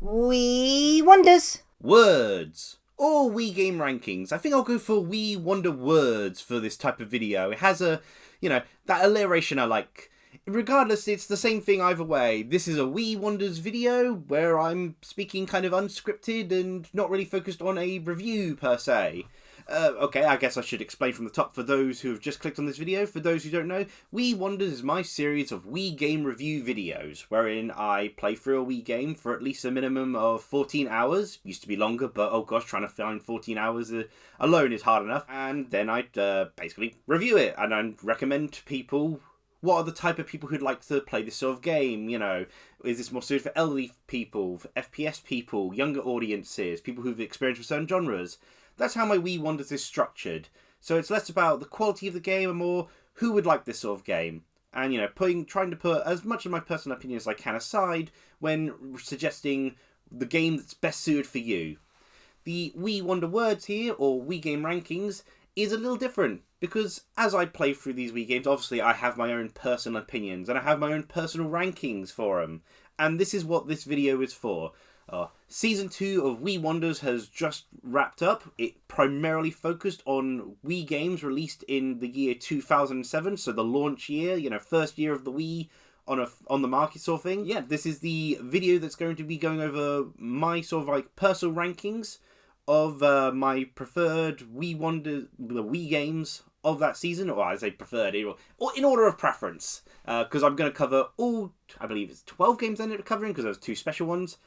Wii Wonders Words or Wii game rankings. I think I'll go for Wii Wonder Words for this type of video. It has a, that alliteration I like. Regardless, it's the same thing either way. This is a Wii Wonders video where I'm speaking kind of unscripted and not really focused on a review per se. Okay, I guess I should explain from the top for those who have just clicked on this video. For those who don't know, Wii Wonders is my series of Wii game review videos, wherein I play through a Wii game for at least a minimum of 14 hours. Used to be longer, but oh gosh, trying to find 14 hours alone is hard enough. And then I'd basically review it, and I'd recommend to people what are the type of people who'd like to play this sort of game, is this more suited for elderly people, for FPS people, younger audiences, people who've experienced with certain genres. That's how my Wii Wonders is structured. So it's less about the quality of the game and more who would like this sort of game. And, trying to put as much of my personal opinion as I can aside when suggesting the game that's best suited for you. The Wii Wonder Words here, or Wii Game Rankings, is a little different. Because as I play through these Wii games, obviously I have my own personal opinions and I have my own personal rankings for them. And this is what this video is for. Season 2 of Wii Wonders has just wrapped up. It primarily focused on Wii games released in the year 2007, so the launch year, first year of the Wii on the market sort of thing. Yeah, this is the video that's going to be going over my sort of like personal rankings of my preferred the Wii games of that season, or I say preferred, or in order of preference, because I'm going to cover all, I believe it's 12 games I ended up covering, because there's 2 special ones,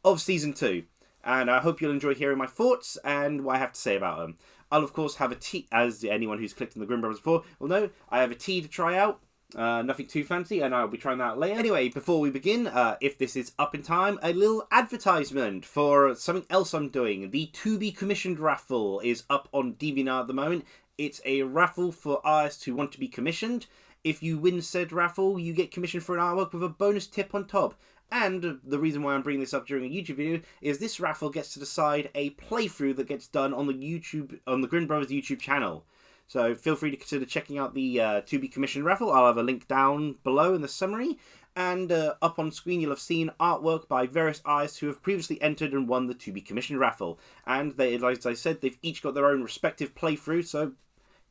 of Season 2. And I hope you'll enjoy hearing my thoughts and what I have to say about them. I'll, of course, have a tea, as anyone who's clicked on the Grin Brothers before will know, I have a tea to try out. Nothing too fancy, and I'll be trying that out later. Anyway, before we begin, if this is up in time, a little advertisement for something else I'm doing. The To Be Commissioned raffle is up on DeviantArt at the moment. It's a raffle for artists who want to be commissioned. If you win said raffle, you get commissioned for an artwork with a bonus tip on top. And the reason why I'm bringing this up during a YouTube video is this raffle gets to decide a playthrough that gets done on the Grin Brothers YouTube channel. So feel free to consider checking out the To Be Commissioned raffle. I'll have a link down below in the summary. And up on screen you'll have seen artwork by various artists who have previously entered and won the To Be Commissioned raffle. And they, as I said, they've each got their own respective playthrough, so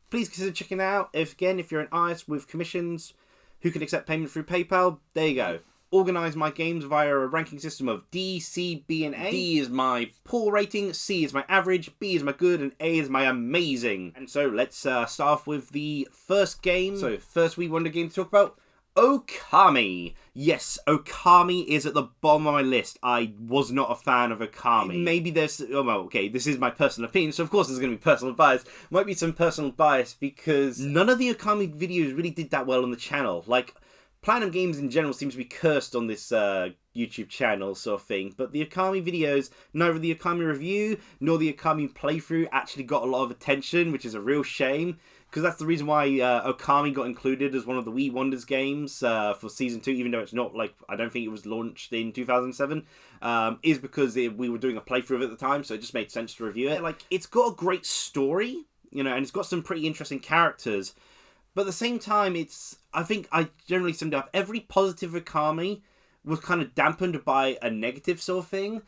please consider checking that out. If you're an artist with commissions who can accept payment through PayPal, there you go. Organise my games via a ranking system of D, C, B, and A. D is my poor rating, C is my average, B is my good, and A is my amazing. And so let's start off with the first game. So first Wii Wonder game to talk about, Okami. Yes, Okami is at the bottom of my list. I was not a fan of Okami. Maybe there's, this is my personal opinion, so of course there's going to be personal bias. Might be some personal bias because none of the Okami videos really did that well on the channel. Like, Platinum Games in general seems to be cursed on this YouTube channel sort of thing, but the Okami videos, neither the Okami review nor the Okami playthrough actually got a lot of attention, which is a real shame, because that's the reason why Okami got included as one of the Wii Wonders games for Season 2, even though it's not, I don't think it was launched in 2007, is because we were doing a playthrough of it at the time, so it just made sense to review it. It's got a great story, and it's got some pretty interesting characters, but at the same time, I think I generally summed up, every positive Okami was kind of dampened by a negative sort of thing.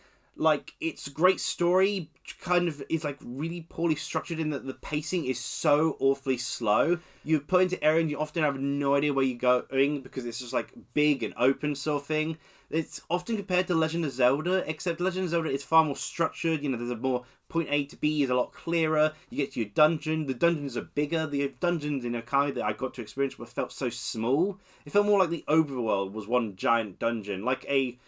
It's a great story, kind of is really poorly structured in that the pacing is so awfully slow. You put into area and you often have no idea where you're going because it's just big and open sort of thing. It's often compared to Legend of Zelda, except Legend of Zelda is far more structured. There's a more point A to B is a lot clearer. You get to your dungeon. The dungeons are bigger. The dungeons in Okami that I got to experience felt so small. It felt more like the overworld was one giant dungeon, like a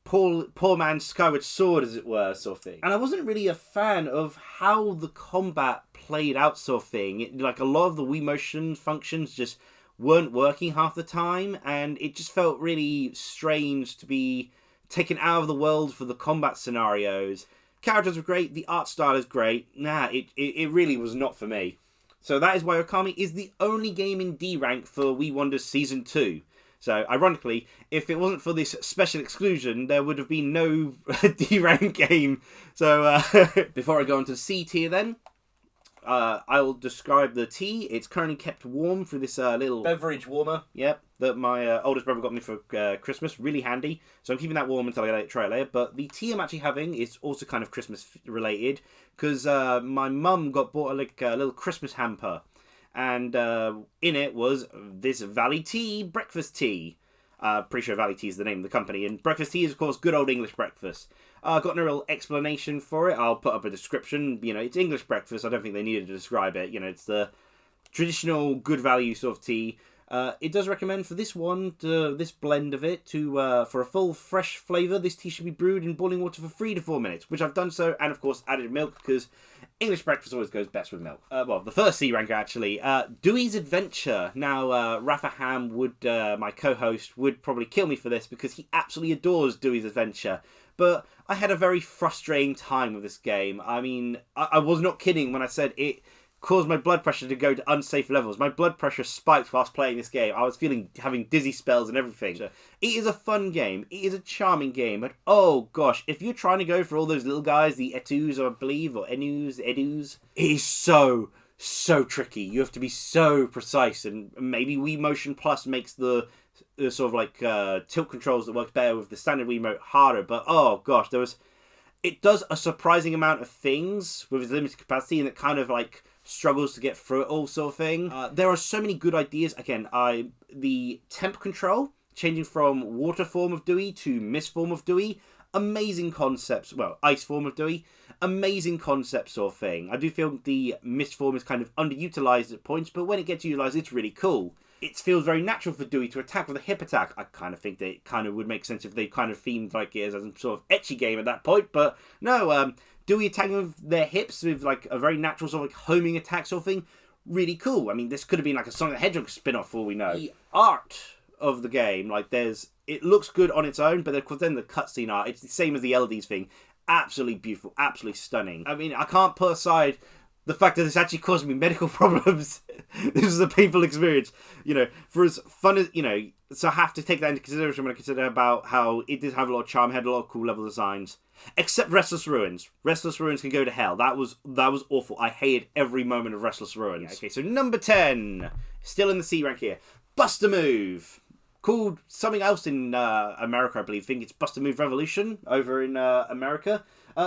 poor man's Skyward Sword, as it were, sort of thing. And I wasn't really a fan of how the combat played out, sort of thing. A lot of the Wii motion functions just weren't working half the time, and it just felt really strange to be taken out of the world for the combat scenarios. Characters were great, the art style is great. It really was not for me. So that is why Okami is the only game in D rank for Wii Wonders Season 2. So, ironically, if it wasn't for this special exclusion, there would have been no D rank game. So, before I go on to C tier then, I'll describe the tea. It's currently kept warm through this little beverage warmer. Yep, that my oldest brother got me for Christmas. Really handy. So I'm keeping that warm until I try it later. But the tea I'm actually having is also kind of Christmas related because my mum got bought a little Christmas hamper, and in it was this Valley Tea breakfast tea. Pretty sure Valley Tea is the name of the company, and breakfast tea is, of course, good old English breakfast. Got no real explanation for it. I'll put up a description. You know, it's English breakfast. I don't think they needed to describe it. You know, it's the traditional good value sort of tea. It does recommend for this one, this blend of it, for a full fresh flavour, this tea should be brewed in boiling water for 3 to 4 minutes, which I've done so, and of course added milk, because English breakfast always goes best with milk. Well, the first C ranker actually, Dewey's Adventure. Now, Rafa Ham my co-host, would probably kill me for this, because he absolutely adores Dewey's Adventure. But I had a very frustrating time with this game. I mean, I was not kidding when I said it caused my blood pressure to go to unsafe levels. My blood pressure spiked whilst playing this game. I was having dizzy spells and everything. It is a fun game. It is a charming game. But oh gosh, if you're trying to go for all those little guys, the Etus, I believe, or Edus, it is so tricky. You have to be so precise, and maybe Wii Motion Plus makes the sort of like tilt controls that work better with the standard Wiimote harder. But oh gosh, it does a surprising amount of things with its limited capacity, and it kind of like struggles to get through it all, sort of thing. There are so many good ideas. Again, the temp control, changing from water form of Dewey to mist form of Dewey, amazing concepts. Well, ice form of Dewey, amazing concept sort of thing. I do feel the mist form is kind of underutilized at points, but when it gets utilized, it's really cool. It feels very natural for Dewey to attack with a hip attack. I kind of think that it kind of would make sense if they kind of themed like it as a sort of ecchi game at that point, but no, Dewey attacking with their hips with like a very natural sort of like homing attack sort of thing, really cool. I mean, this could have been like a Sonic the Hedgehog spin-off for all we know. The art of the game, like it looks good on its own, but then the cutscene art, it's the same as the LDs thing. Absolutely beautiful, absolutely stunning. I mean, I can't put aside the fact that this actually caused me medical problems. This was a painful experience. You know, for as fun as, you know, so I have to take that into consideration when I consider about how it did have a lot of charm, had a lot of cool level designs. Except Restless Ruins. Restless Ruins can go to hell. That was awful. I hated every moment of Restless Ruins. Okay, so number 10. Still in the C rank here. Bust-A-Move. Called something else in America, I believe. I think it's Bust-A-Move Revolution over in America.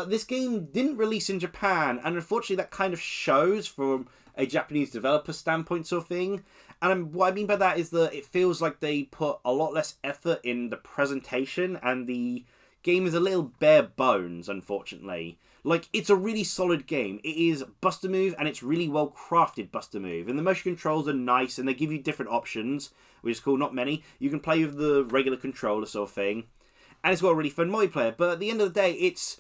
This game didn't release in Japan, and unfortunately that kind of shows from a Japanese developer standpoint sort of thing. And what I mean by that is that it feels like they put a lot less effort in the presentation, and the game is a little bare bones, unfortunately. Like, it's a really solid game. It is Bust-A-Move, and it's really well crafted Bust-A-Move. And the motion controls are nice, and they give you different options, which is cool, not many. You can play with the regular controller sort of thing. And it's got a really fun multiplayer. But at the end of the day, it's,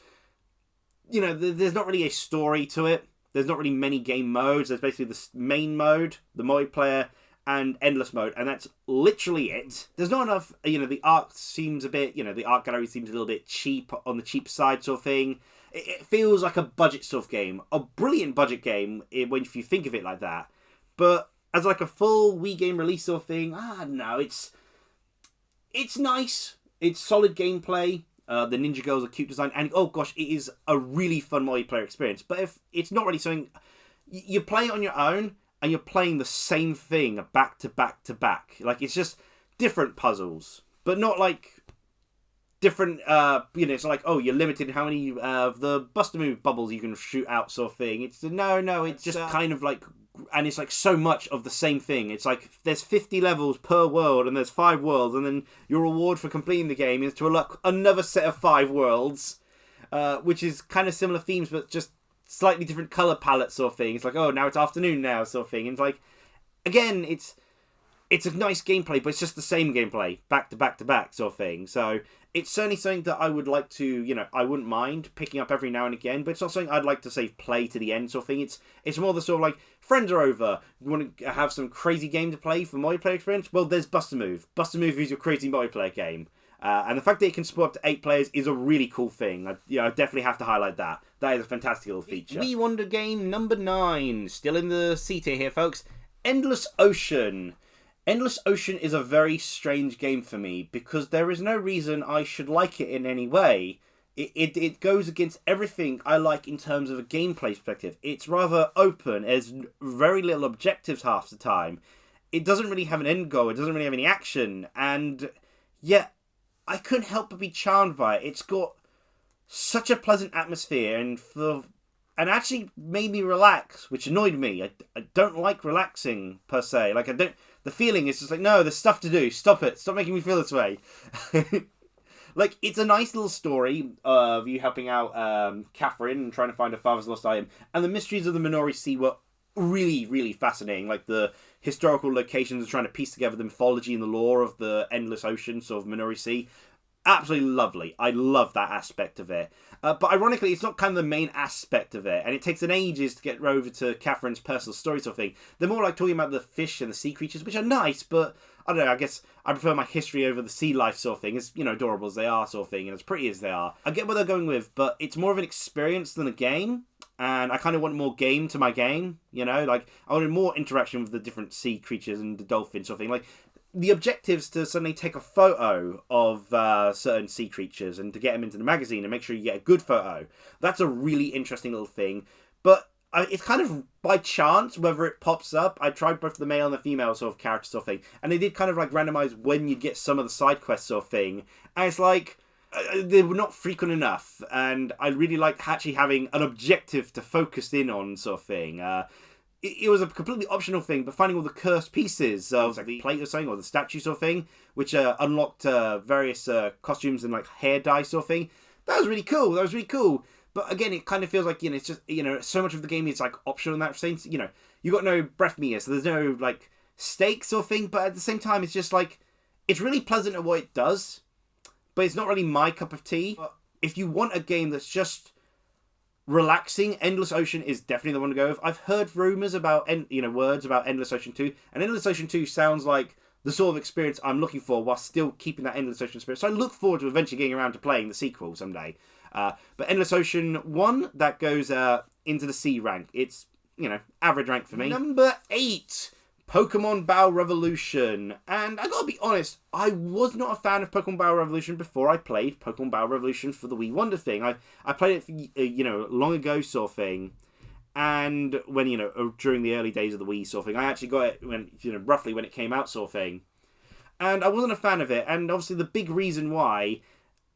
you know, there's not really a story to it. There's not really many game modes. There's basically the main mode, the multiplayer, and endless mode, and that's literally it. There's not enough, you know, the art seems a bit, you know, the art gallery seems a little bit cheap, on the cheap side sort of thing. It feels like a budget sort of game. A brilliant budget game, if you think of it like that. But as like a full Wii game release sort of thing, no, it's nice. It's solid gameplay. The Ninja Girls are cute design, and oh gosh, it is a really fun multiplayer experience. But if it's not really something, you play it on your own, and you're playing the same thing back to back to back. Like, it's just different puzzles, but not like different, you know, it's like, oh, you're limited in how many of the Bust-A-Move bubbles you can shoot out sort of thing. It's it's just kind of like, and it's like so much of the same thing. It's like there's 50 levels per world, and there's 5 worlds, and then your reward for completing the game is to unlock another set of 5 worlds, which is kind of similar themes, but just slightly different colour palette sort of thing. It's like, oh, now it's afternoon now sort of thing. And it's like, again, it's a nice gameplay, but it's just the same gameplay, back to back to back sort of thing. So it's certainly something that I would like to, you know, I wouldn't mind picking up every now and again, but it's not something I'd like to, say, play to the end sort of thing. It's more the sort of like, friends are over, you want to have some crazy game to play for multiplayer experience? Well, there's Bust-A-Move. Bust-A-Move is your crazy multiplayer game. And the fact that it can support up to 8 players is a really cool thing. I definitely have to highlight that. That is a fantastic little feature. Wii Wonder game number 9. Still in the C tier here, folks. Endless Ocean. Endless Ocean is a very strange game for me, because there is no reason I should like it in any way. It goes against everything I like in terms of a gameplay perspective. It's rather open, there's very little objectives half the time. It doesn't really have an end goal, it doesn't really have any action, and yet I couldn't help but be charmed by it. It's got such a pleasant atmosphere, and actually made me relax, which annoyed me. I don't like relaxing per se. Like, the feeling is just like, no, there's stuff to do. Stop it. Stop making me feel this way. Like, it's a nice little story of you helping out Catherine and trying to find her father's lost item. And the mysteries of the Minori Sea were really, really fascinating. Like, the historical locations, trying to piece together the mythology and the lore of the endless ocean, sort of Minori Sea. Absolutely lovely. I love that aspect of it. But ironically, it's not kind of the main aspect of it. And it takes an ages to get over to Catherine's personal story sort of thing. They're more like talking about the fish and the sea creatures, which are nice, but I don't know, I guess I prefer my history over the sea life sort of thing. As, adorable as they are sort of thing, and as pretty as they are. I get what they're going with, but it's more of an experience than a game. And I kind of want more game to my game, Like, I wanted more interaction with the different sea creatures and the dolphins sort of thing. Like, the objectives to suddenly take a photo of certain sea creatures and to get them into the magazine and make sure you get a good photo. That's a really interesting little thing. But it's kind of by chance whether it pops up. I tried both the male and the female sort of character sort of thing. And they did kind of like randomize when you get some of the side quests sort of thing. And it's like, they were not frequent enough. And I really like actually having an objective to focus in on sort of thing. It was a completely optional thing, but finding all the cursed pieces of like the plate or something, or the statue sort of thing, which unlocked various costumes and like hair dye sort of thing, that was really cool. But again, it kind of feels like, it's just, so much of the game is like optional in that sense. You got no breath meter, so there's no like stakes or thing, but at the same time, it's just like, it's really pleasant at what it does, but it's not really my cup of tea. But if you want a game that's just relaxing, Endless Ocean is definitely the one to go with. I've heard rumours about, words about Endless Ocean 2, and Endless Ocean 2 sounds like the sort of experience I'm looking for while still keeping that Endless Ocean spirit. So I look forward to eventually getting around to playing the sequel someday. But Endless Ocean 1, that goes into the C rank. It's, average rank for me. Number 8, Pokemon Battle Revolution. And I gotta be honest, I was not a fan of Pokemon Battle Revolution before I played Pokemon Battle Revolution for the Wii Wonder thing. I played it, long ago sort of thing. And when, during the early days of the Wii sort of thing, I actually got it when, roughly when it came out sort of thing. And I wasn't a fan of it. And obviously the big reason why,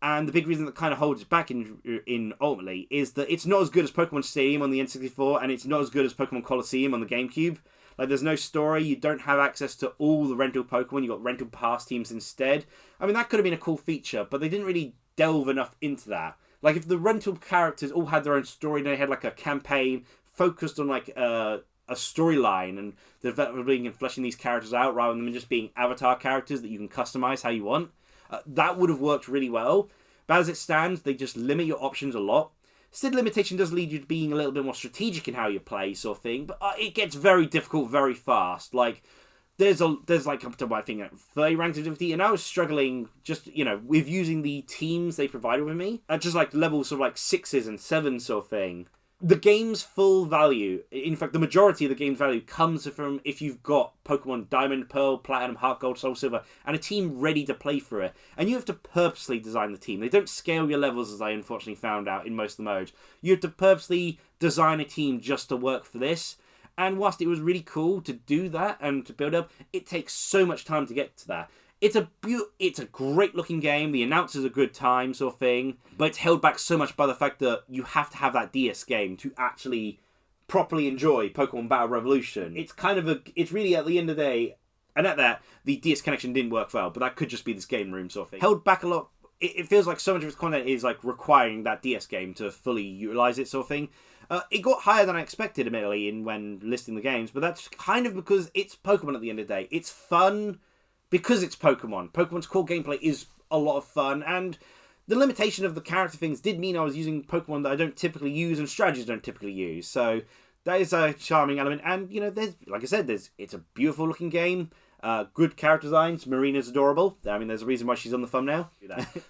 and the big reason that kind of holds it back in ultimately, is that it's not as good as Pokemon Stadium on the N64, and it's not as good as Pokemon Colosseum on the GameCube. Like, there's no story, you don't have access to all the rental Pokemon, you got rental pass teams instead. I mean, that could have been a cool feature, but they didn't really delve enough into that. Like, if the rental characters all had their own story, they had, like, a campaign focused on, like, a storyline, and developing and fleshing these characters out, rather than just being avatar characters that you can customize how you want, that would have worked really well. But as it stands, they just limit your options a lot. Said limitation does lead you to being a little bit more strategic in how you play, sort of thing, but it gets very difficult very fast. Like, there's like up to, I think, 30 ranks of difficulty, and I was struggling just, with using the teams they provided with me at just like levels of like 6s and 7s sort of thing. The game's full value, in fact, the majority of the game's value comes from if you've got Pokemon Diamond, Pearl, Platinum, Heart Gold, Soul Silver, and a team ready to play for it. And you have to purposely design the team. They don't scale your levels, as I unfortunately found out in most of the modes. You have to purposely design a team just to work for this. And whilst it was really cool to do that and to build up, it takes so much time to get to that. It's a great looking game. The announcer's a good time sort of thing, but it's held back so much by the fact that you have to have that DS game to actually properly enjoy Pokemon Battle Revolution. It's really at the end of the day, and at that, the DS connection didn't work well, but that could just be this game room sort of thing. Held back a lot. It feels like so much of its content is like requiring that DS game to fully utilize it sort of thing. It got higher than I expected, admittedly, when listing the games, but that's kind of because it's Pokemon at the end of the day. It's fun because it's Pokemon. Pokemon's core gameplay is a lot of fun, and the limitation of the character things did mean I was using Pokemon that I don't typically use and strategies don't typically use. So that is a charming element, and there's, like I said, it's a beautiful looking game. Good character designs. Marina's adorable. I mean, there's a reason why she's on the thumbnail.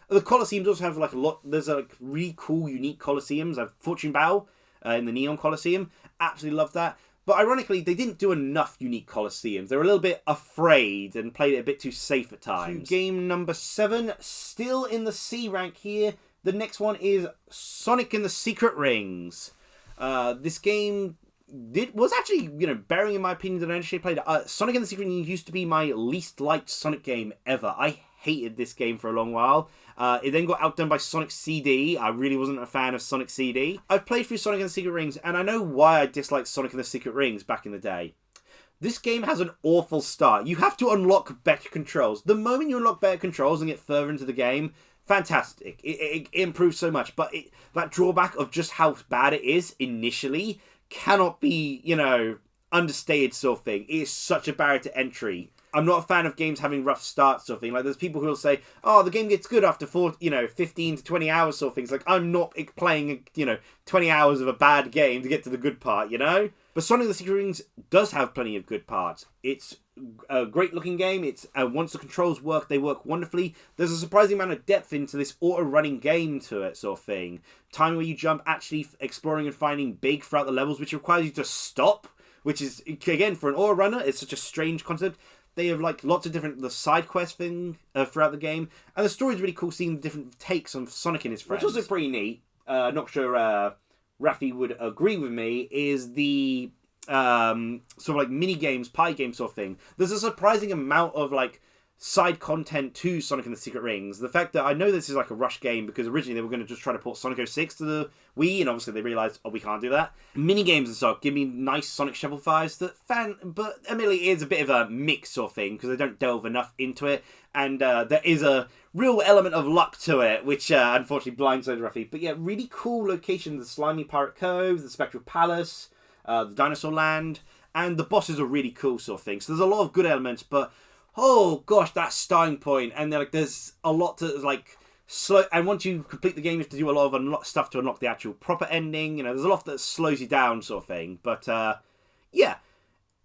The Colosseums also have like a lot. There's like really cool, unique Colosseums. I have Fortune Battle in the Neon Colosseum. Absolutely love that. But ironically, they didn't do enough unique Colosseums. They were a little bit afraid and played it a bit too safe at times. Game number 7, still in the C rank here, The next one is Sonic and the Secret Rings. This game was actually, bearing in my opinion that I initially played it, Sonic and the Secret Rings used to be my least liked Sonic game ever. I hated this game for a long while. It then got outdone by Sonic CD. I really wasn't a fan of Sonic CD. I've played through Sonic and the Secret Rings, and I know why I disliked Sonic and the Secret Rings back in the day. This game has an awful start. You have to unlock better controls. The moment you unlock better controls and get further into the game, fantastic. It improves so much, but that drawback of just how bad it is initially cannot be, understated sort of thing. It is such a barrier to entry. I'm not a fan of games having rough starts sort of thing. Like, there's people who will say, oh, the game gets good after 15 to 20 hours sort of things. Like, I'm not playing, 20 hours of a bad game to get to the good part, But Sonic the Secret Rings does have plenty of good parts. It's a great looking game. It's once the controls work, they work wonderfully. There's a surprising amount of depth into this auto-running game to it sort of thing. Time where you jump, actually exploring and finding big throughout the levels, which requires you to stop, which is, again, for an auto-runner, it's such a strange concept. They have lots of different side quest thing throughout the game, and the story's really cool seeing the different takes on Sonic and his friends. What's also pretty neat, not sure Rafi would agree with me, is the sort of mini games, pie game sort of thing. There's a surprising amount of side content to Sonic and the Secret Rings. The fact that I know this is a rush game because originally they were going to just try to port Sonic 06 to the Wii, and obviously they realised, we can't do that. Mini games and stuff give me nice Sonic Shovel 5s but admittedly it is a bit of a mix sort of thing because they don't delve enough into it, and there is a real element of luck to it, which unfortunately blindsided Ruffy. But yeah, really cool locations: the Slimy Pirate Cove, the Spectral Palace, the Dinosaur Land, and the bosses are really cool sort of thing. So there's a lot of good elements, but oh gosh, that starting point, and there's a lot to slow. And once you complete the game, you have to do a lot of stuff to unlock the actual proper ending. There's a lot that slows you down, sort of thing. But yeah,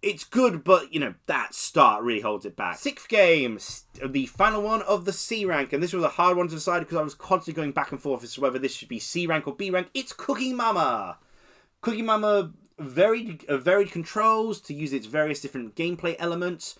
it's good, but that start really holds it back. Sixth game, the final one of the C rank, and this was a hard one to decide because I was constantly going back and forth as to whether this should be C rank or B rank. It's Cookie Mama. Cookie Mama, varied controls to use its various different gameplay elements.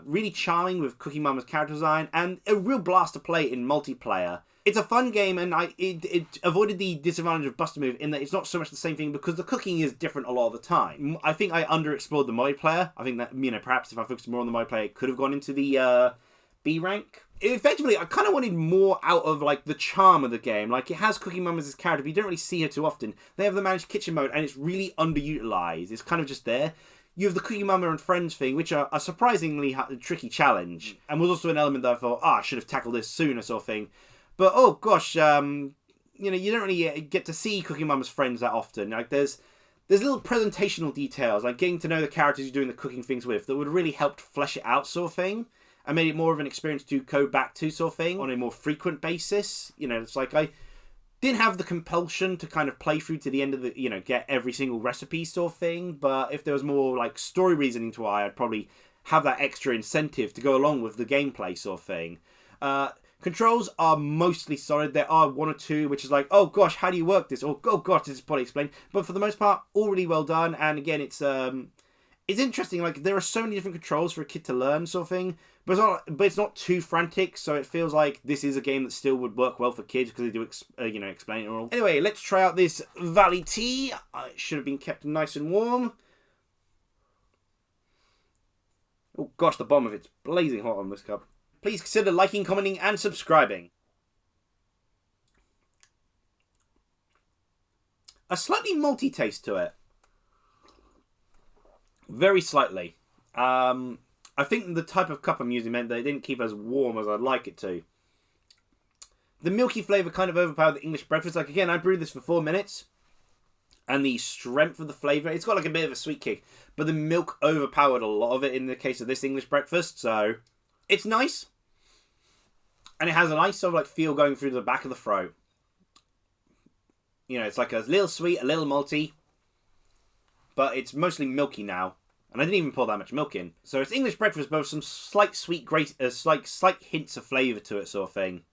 Really charming with Cookie Mama's character design, and a real blast to play in multiplayer. It's a fun game, and it avoided the disadvantage of Buster Move in that it's not so much the same thing because the cooking is different a lot of the time. I think I underexplored the multiplayer. I think that, perhaps if I focused more on the multiplayer, it could have gone into the B rank. Effectively, I kind of wanted more out of the charm of the game. It has Cookie Mama as character, but you don't really see her too often. They have the managed kitchen mode, and it's really underutilized. It's kind of just there. You have the Cookie Mama and Friends thing, which are a surprisingly tricky challenge, and was also an element that I thought, I should have tackled this sooner, sort of thing. But oh gosh, you don't really get to see Cookie Mama's friends that often. There's little presentational details, getting to know the characters you're doing the cooking things with, that would really help flesh it out, sort of thing, and made it more of an experience to go back to, sort of thing, on a more frequent basis. It's I didn't have the compulsion to kind of play through to the end of the, get every single recipe sort of thing. But if there was more story reasoning to why, I'd probably have that extra incentive to go along with the gameplay sort of thing. Controls are mostly solid. There are one or two which is oh gosh, how do you work this? Or oh gosh, this is probably explained. But for the most part, all really well done. And again, it's interesting. There are so many different controls for a kid to learn, sort of thing. But it's not too frantic, so it feels like this is a game that still would work well for kids because they do, explain it all. Anyway, let's try out this Valley Tea. It should have been kept nice and warm. Oh gosh, the bottom of it's blazing hot on this cup. Please consider liking, commenting, and subscribing. A slightly malty taste to it. Very slightly. I think the type of cup I'm using meant that it didn't keep as warm as I'd like it to. The milky flavour kind of overpowered the English breakfast. Again, I brewed this for 4 minutes. And the strength of the flavour, it's got a bit of a sweet kick. But the milk overpowered a lot of it in the case of this English breakfast. So, it's nice. And it has a nice sort of feel going through the back of the throat. It's a little sweet, a little malty. But it's mostly milky now. And I didn't even pour that much milk in. So it's English breakfast, but with some slight sweet, slight hints of flavour to it, sort of thing.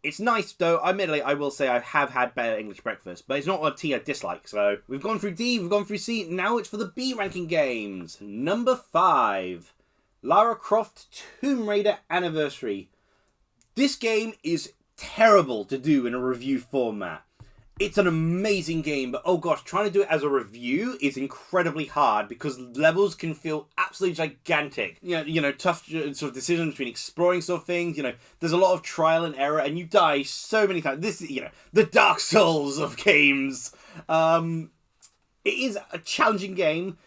It's nice, though. Admittedly, I will say I have had better English breakfast, but it's not a tea I dislike. So we've gone through D, we've gone through C. Now it's for the B ranking games. Number 5, Lara Croft Tomb Raider Anniversary. This game is terrible to do in a review format. It's an amazing game, but oh gosh, trying to do it as a review is incredibly hard because levels can feel absolutely gigantic. Tough sort of decisions between exploring sort of things. There's a lot of trial and error, and you die so many times. This, the Dark Souls of games. It is a challenging game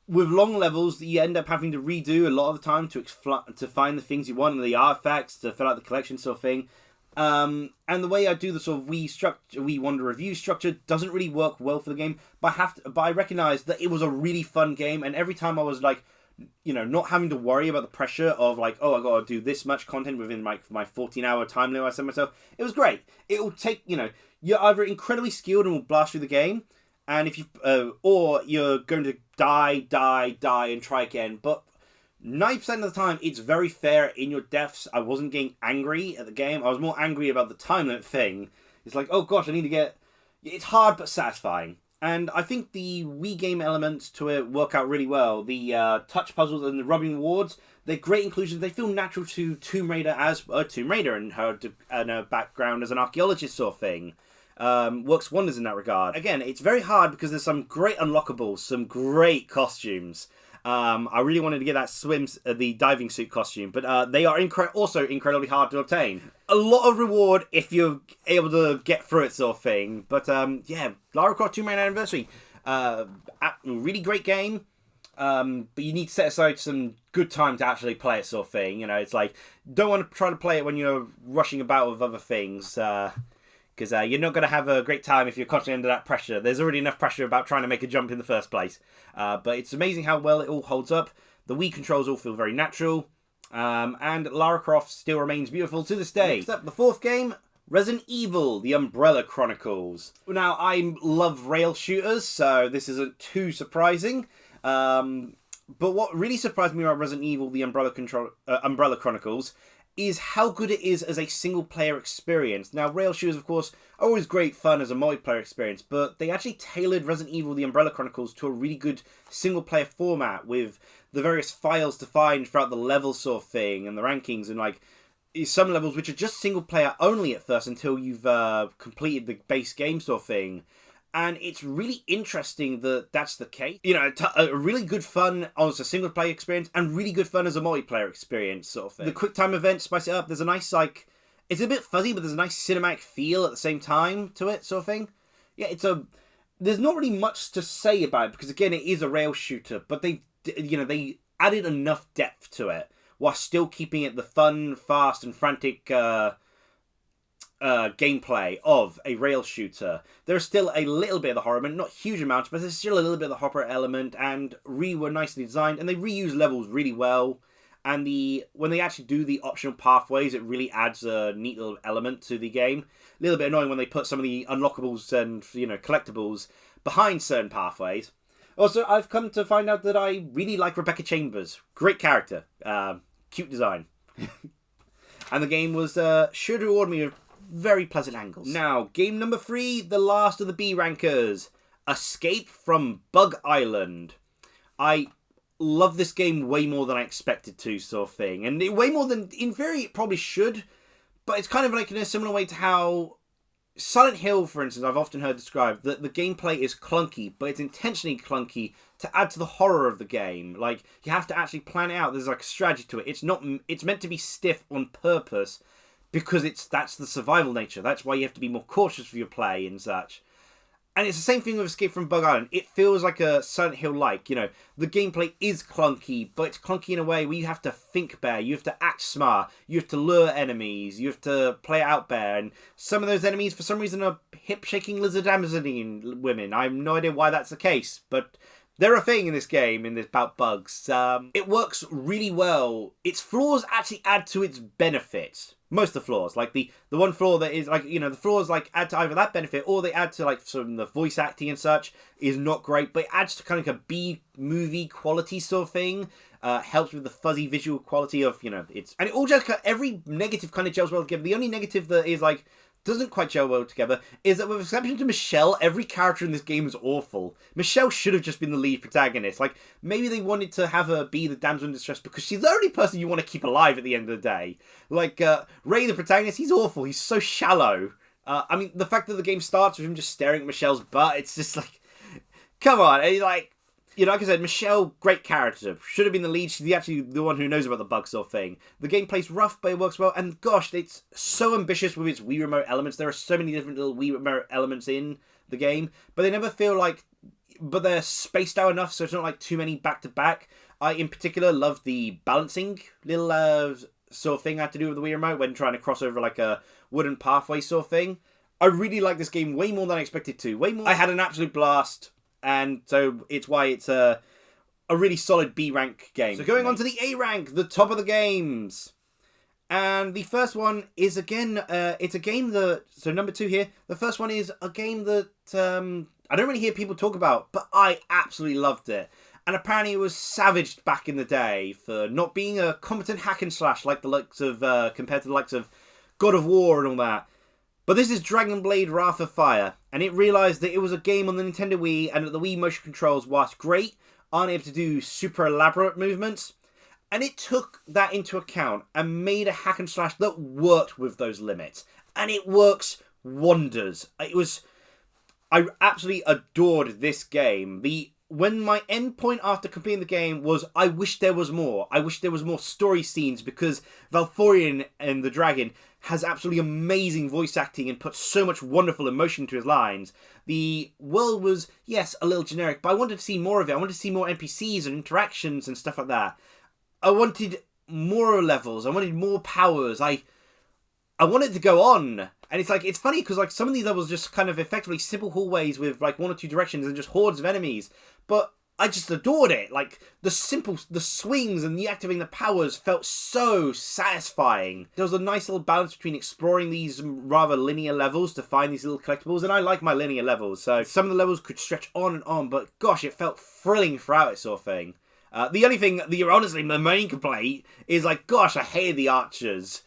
with long levels that you end up having to redo a lot of the time to find the things you want and the artifacts to fill out the collection sort of thing. And the way I do the sort of Wii Wonder review structure doesn't really work well for the game, but I recognize that it was a really fun game, and every time I was like, not having to worry about the pressure of like, oh, I gotta do this much content within my 14-hour time limit I set myself, it was great. It will take, you're either incredibly skilled and will blast through the game, and if you, or you're going to die, and try again, but 90% of the time, it's very fair in your deaths. I wasn't getting angry at the game. I was more angry about the time limit thing. It's like, oh gosh, I need to get... It's hard but satisfying. And I think the Wii game elements to it work out really well. The touch puzzles and the rubbing rewards, they're great inclusions. They feel natural to Tomb Raider as Tomb Raider and her background as an archaeologist sort of thing. Works wonders in that regard. Again, it's very hard because there's some great unlockables, some great costumes. I really wanted to get that the diving suit costume, but they are also incredibly hard to obtain. A lot of reward if you're able to get through it sort of thing. But yeah, Lara Croft Tomb Raider Anniversary, really great game. But you need to set aside some good time to actually play it sort of thing. It's like, don't want to try to play it when you're rushing about with other things. Because you're not going to have a great time if you're constantly under that pressure. There's already enough pressure about trying to make a jump in the first place. But it's amazing how well it all holds up. The Wii controls all feel very natural. And Lara Croft still remains beautiful to this day. Next up, the fourth game, Resident Evil, The Umbrella Chronicles. Now, I love rail shooters, so this isn't too surprising. But what really surprised me about Resident Evil, The Umbrella Chronicles is how good it is as a single-player experience. Now, rail shooters, of course, are always great fun as a multiplayer experience, but they actually tailored Resident Evil The Umbrella Chronicles to a really good single-player format with the various files to find throughout the level sort of thing and the rankings, and like some levels which are just single-player only at first until you've completed the base game sort of thing. And it's really interesting that that's the case. A really good fun as a single-player experience and really good fun as a multiplayer experience sort of thing. The quick time events spice it up. There's a nice, it's a bit fuzzy, but there's a nice cinematic feel at the same time to it sort of thing. Yeah, there's not really much to say about it because, again, it is a rail shooter, but they added enough depth to it while still keeping it the fun, fast, and frantic gameplay of a rail shooter. There's still a little bit of the horror element, not huge amounts, but there's still a little bit of the horror element, and were nicely designed, and they reuse levels really well. And when they actually do the optional pathways, it really adds a neat little element to the game. A little bit annoying when they put some of the unlockables and collectibles behind certain pathways. Also, I've come to find out that I really like Rebecca Chambers. Great character, cute design, and the game was sure to reward me with very pleasant angles. Now, game number 3, the last of the B rankers, Escape from Bug Island. I love this game way more than I expected to, sort of thing, and way more than in theory it probably should. But it's kind of like in a similar way to how Silent Hill, for instance, I've often heard described that the gameplay is clunky, but it's intentionally clunky to add to the horror of the game. Like, you have to actually plan it out. There's like a strategy to it. It's meant to be stiff on purpose, because that's the survival nature. That's why you have to be more cautious with your play and such. And it's the same thing with Escape from Bug Island. It feels like a Silent Hill-like. The gameplay is clunky, but it's clunky in a way where you have to think better. You have to act smart. You have to lure enemies. You have to play out better. And some of those enemies, for some reason, are hip-shaking lizard Amazonian women. I have no idea why that's the case, but they're a thing in this game, about bugs. It works really well. Its flaws actually add to its benefits. Most of the flaws, like the one flaw that is the flaws add to either that benefit or they add to some the voice acting and such is not great, but it adds to kind of a B movie quality sort of thing. Helps with the fuzzy visual quality of and it all just every negative kind of gels well together. The only negative that is doesn't quite gel well together is that with exception to Michelle, every character in this game is awful. Michelle should have just been the lead protagonist. Like, maybe they wanted to have her be the damsel in distress because she's the only person you want to keep alive at the end of the day. Like, Ray, the protagonist, he's awful. He's so shallow. I mean, the fact that the game starts with him just staring at Michelle's butt, it's just like, come on. And like, you know, like I said, Michelle, great character. Should have been the lead. She's actually the one who knows about the bug sort of thing. The gameplay's rough, but it works well. And gosh, it's so ambitious with its Wii Remote elements. There are so many different little Wii Remote elements in the game, but they never feel like, but they're spaced out enough, so it's not like too many back-to-back. I, in particular, love the balancing little sort of thing I had to do with the Wii Remote when trying to cross over like a wooden pathway sort of thing. I really like this game way more than I expected to. Way more. I had an absolute blast. And so it's why it's a really solid B rank game. So going on to the A rank, the top of the games. And the first one is, again, it's a game that, so number 2 here, the first one is a game that I don't really hear people talk about, but I absolutely loved it. And apparently it was savaged back in the day for not being a competent hack and slash like the likes of, compared to the likes of God of War and all that. But this is Dragon Blade Wrath of Fire, and it realised that it was a game on the Nintendo Wii, and that the Wii motion controls, whilst great, aren't able to do super elaborate movements. And it took that into account and made a hack and slash that worked with those limits. And it works wonders. I absolutely adored this game. When my end point after completing the game was, I wish there was more. I wish there was more story scenes, because Valthorian and the dragon has absolutely amazing voice acting and puts so much wonderful emotion into his lines. The world was, yes, a little generic, but I wanted to see more of it. I wanted to see more NPCs and interactions and stuff like that. I wanted more levels. I wanted more powers. I wanted to go on. And it's like, it's funny because like some of these levels just kind of effectively simple hallways with like 1 or 2 directions and just hordes of enemies. But I just adored it. Like the swings and the activating the powers felt so satisfying. There was a nice little balance between exploring these rather linear levels to find these little collectibles. And I like my linear levels. So some of the levels could stretch on and on, but gosh, it felt thrilling throughout it sort of thing. The only thing that honestly, my main complaint is like, gosh, I hated the archers.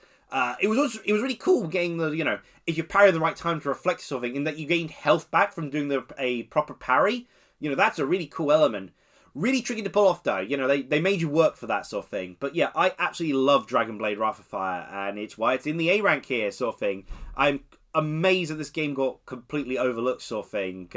It was really cool getting the, you know, if you parry at the right time to reflect sort of thing, in that you gained health back from doing a proper parry. You know, that's a really cool element. Really tricky to pull off though. You know, they made you work for that sort of thing. But yeah, I absolutely love Dragon Blade Wrath of Fire, and it's why it's in the A rank here sort of thing. I'm amazed that this game got completely overlooked sort of thing.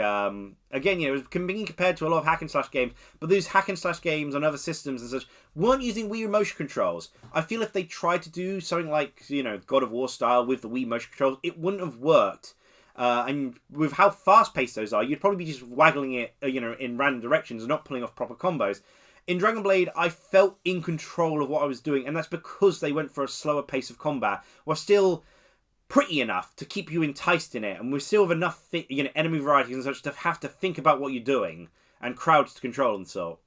Again, you know, it was being compared to a lot of hack and slash games, but these hack and slash games on other systems and such weren't using Wii motion controls. I feel if they tried to do something like, you know, God of War style with the Wii motion controls, it wouldn't have worked. And with how fast-paced those are, you'd probably be just waggling it, you know, in random directions and not pulling off proper combos. In Dragon Blade, I felt in control of what I was doing, and that's because they went for a slower pace of combat, while still pretty enough to keep you enticed in it, and we still have enough enemy varieties and such to have to think about what you're doing, and crowds to control and so.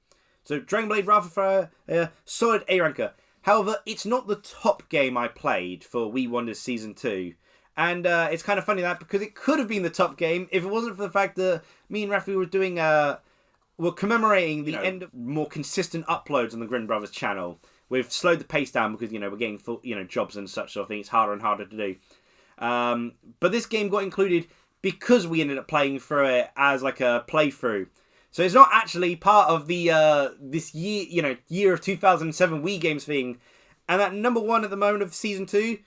So Dragon Blade Wrath of Fire, solid A ranker. However, it's not the top game I played for Wii Wonders Season 2. And it's kind of funny that, because it could have been the top game if it wasn't for the fact that me and Rafi were doing, were commemorating the end of more consistent uploads on the Grin Brothers channel. We've slowed the pace down because, you know, we're getting full, you know, jobs and such sort of thing. It's harder and harder to do. But this game got included because we ended up playing through it as like a playthrough. So it's not actually part of the this year, you know, year of 2007 Wii games thing. And at number 1 at the moment of Season 2,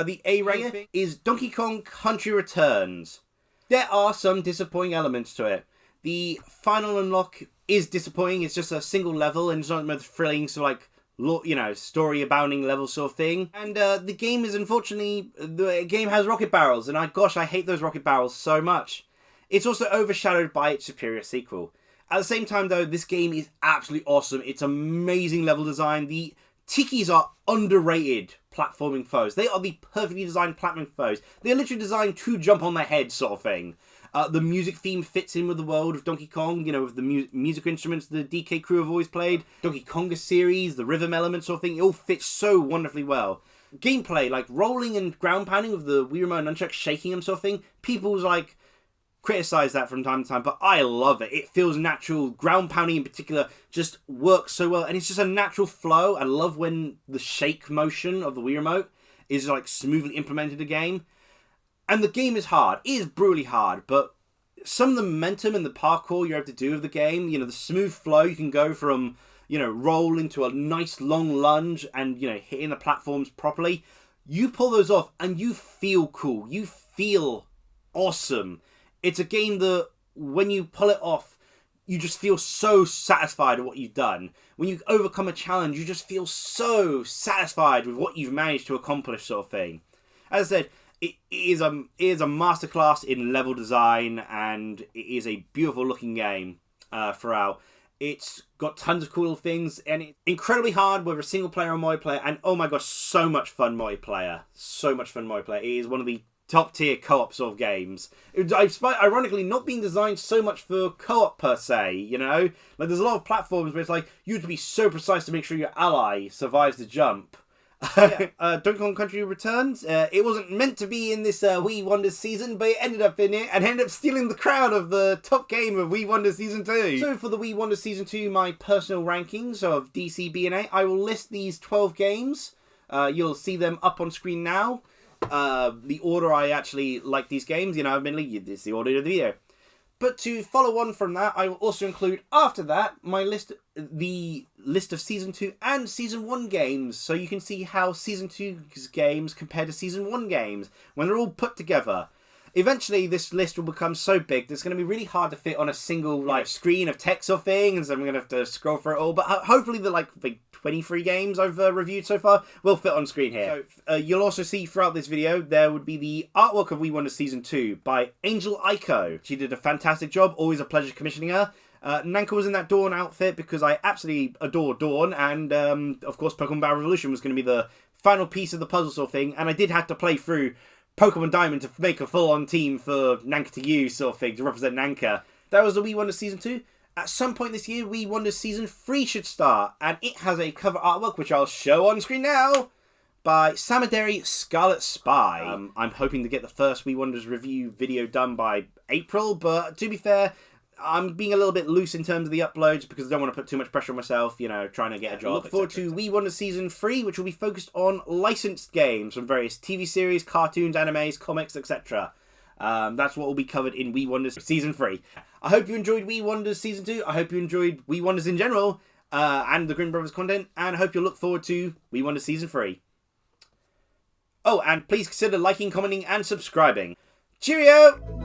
the A rank thing, is Donkey Kong Country Returns. There are some disappointing elements to it. The final unlock is disappointing. It's just a single level and it's not the thrilling, so like, you know, story abounding level sort of thing. And the game is, unfortunately, the game has rocket barrels, and I hate those rocket barrels so much. It's also overshadowed by its superior sequel. At the same time though, this game is absolutely awesome. It's amazing level design. The Tikis are underrated platforming foes. They are the perfectly designed platforming foes. They are literally designed to jump on their head sort of thing. The music theme fits in with the world of Donkey Kong, you know, with the music instruments the DK crew have always played. Donkey Konga series, the rhythm elements sort of thing, it all fits so wonderfully well. Gameplay, like rolling and ground pounding with the Wii Remote nunchuck, shaking them sort of thing, people's like criticize that from time to time, but I love it. It feels natural. Ground pounding in particular just works so well, and it's just a natural flow. I love when the shake motion of the Wii Remote is like smoothly implemented in the game. And the game is hard. It is brutally hard, but some of the momentum and the parkour you're able to do of the game, you know, the smooth flow, you can go from, you know, roll into a nice long lunge and, you know, hitting the platforms properly. You pull those off and you feel cool. You feel awesome. It's a game that when you pull it off, you just feel so satisfied with what you've done. When you overcome a challenge, you just feel so satisfied with what you've managed to accomplish, sort of thing. As I said, it is a masterclass in level design, and it is a beautiful looking game throughout. It's got tons of cool things, and it's incredibly hard, whether single player or multiplayer, and oh my gosh, so much fun multiplayer. So much fun multiplayer. It is one of the top tier co-op sort of games. Despite ironically not being designed so much for co-op per se, you know? Like there's a lot of platforms where it's like, you have to be so precise to make sure your ally survives the jump. Donkey Kong Country Returns. It wasn't meant to be in this Wii Wonders season, but it ended up in it and ended up stealing the crown of the top game of Wii Wonders Season 2. So for the Wii Wonders Season 2, my personal rankings of DC, B, and A, I will list these 12 games. You'll see them up on screen now. The order I actually like these games, you know, admittedly, it's the order of the video. But to follow on from that, I will also include, after that, the list of Season 2 and Season 1 games, so you can see how Season 2's games compare to Season 1 games, when they're all put together. Eventually, this list will become so big that it's going to be really hard to fit on a single like screen of text or things, and I'm going to have to scroll through it all. But hopefully the 23 games I've reviewed so far will fit on screen here. So you'll also see throughout this video, there would be the artwork of Wii Wonders Season 2 by Angel Aiko. She did a fantastic job, always a pleasure commissioning her. Nanka was in that Dawn outfit because I absolutely adore Dawn, and of course Pokemon Battle Revolution was going to be the final piece of the puzzle sort of thing, and I did have to play through Pokemon Diamond to make a full-on team for Nanka to use, sort of thing, to represent Nanka. That was the Wii Wonders Season 2. At some point this year, Wii Wonders Season 3 should start, and it has a cover artwork, which I'll show on screen now, by Samaderi Scarlet Spy. I'm hoping to get the first Wii Wonders review video done by April, but to be fair, I'm being a little bit loose in terms of the uploads because I don't want to put too much pressure on myself, you know, trying to get a job. Look forward to Wii Wonders Season 3, which will be focused on licensed games from various TV series, cartoons, animes, comics, etc. That's what will be covered in Wii Wonders Season 3. I hope you enjoyed Wii Wonders Season 2. I hope you enjoyed Wii Wonders in general, and the Grin Brothers content, and I hope you'll look forward to Wii Wonders Season 3. Oh, and please consider liking, commenting, and subscribing. Cheerio!